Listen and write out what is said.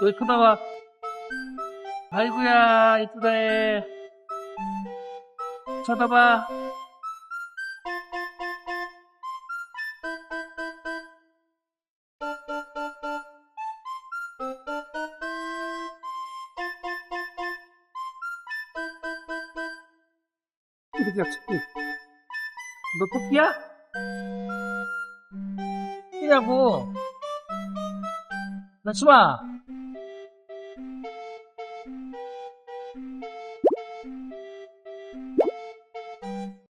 왜 쳐다봐? 아이고야, 이쁘다 해. 쳐다봐. 이렇게 너 토끼야? 토끼냐고. 나 치마.